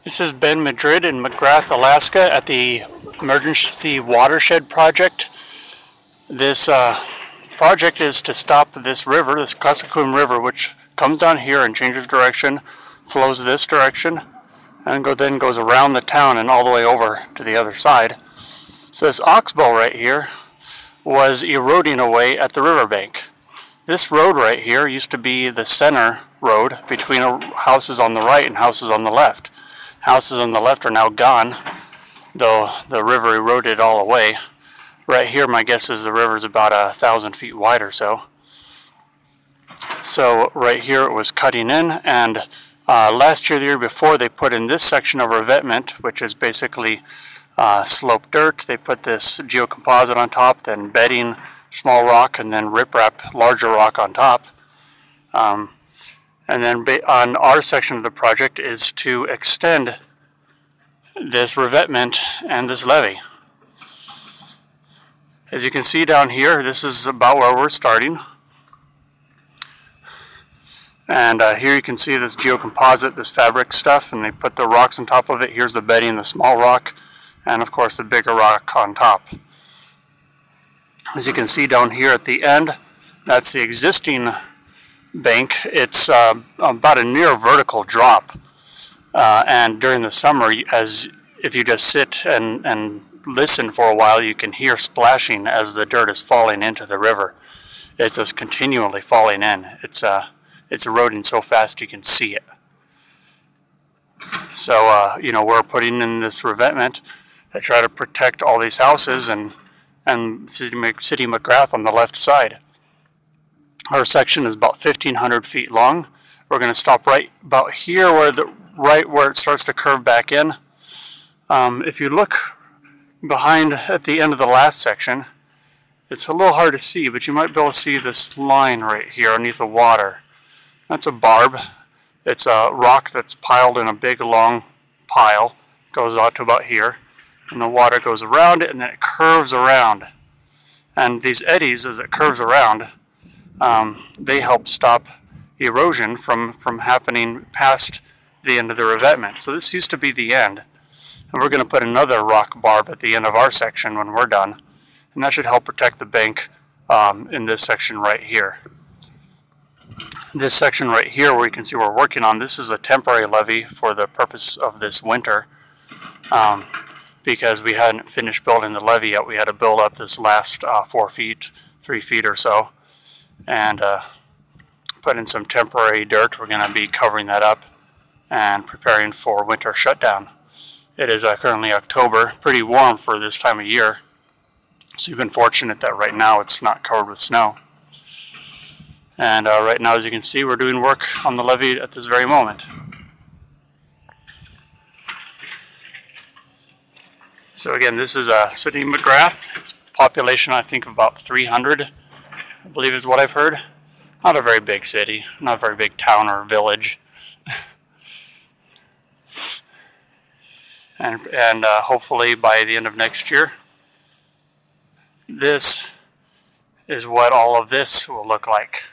This is Ben Madrid in McGrath, Alaska at the Emergency Watershed project. This project is to stop this river, this Kuskokwim River, which comes down here and changes direction, flows this direction, and then goes around the town and all the way over to the other side. So this oxbow right here was eroding away at the riverbank. This road right here used to be the center road between houses on the right and houses on the left. Houses on the left are now gone, though the river eroded all away. Right here, my guess is the river's about 1,000 feet wide or so. So right here it was cutting in, and last year, the year before, they put in this section of revetment, which is basically sloped dirt. They put this geocomposite on top, then bedding, small rock, and then riprap, larger rock on top. And then on our section of the project is to extend this revetment and this levee. As you can see down here, this is about where we're starting. And here you can see this geocomposite, this fabric stuff, and they put the rocks on top of it. Here's the bedding, the small rock, and of course the bigger rock on top. As you can see down here at the end, that's the existing bank. It's about a near vertical drop, and during the summer, if you just sit and listen for a while, you can hear splashing as the dirt is falling into the river. It's just continually falling in. It's eroding so fast you can see it. So we're putting in this revetment to try to protect all these houses and City McGrath on the left side. Our section is about 1,500 feet long. We're going to stop right about here, where it starts to curve back in. If you look behind at the end of the last section, it's a little hard to see, but you might be able to see this line right here underneath the water. That's a barb. It's a rock that's piled in a big long pile. Goes out to about here, and the water goes around it, and then it curves around. And these eddies, as it curves around, they help stop erosion from happening past the end of the revetment. So this used to be the end. And we're going to put another rock barb at the end of our section when we're done. And that should help protect the bank in this section right here. This section right here, where you can see we're working on, this is a temporary levee for the purpose of this winter. Because we hadn't finished building the levee yet, we had to build up this last 4 feet, 3 feet or so, and put in some temporary dirt. We're going to be covering that up and preparing for winter shutdown. It is currently October, pretty warm for this time of year, so you've been fortunate that right now it's not covered with snow. And right now, as you can see, we're doing work on the levee at this very moment. So again, this is City McGrath. It's population, I think, of about 300, I believe is what I've heard. Not a very big city, not a very big town or village. and hopefully by the end of next year, this is what all of this will look like.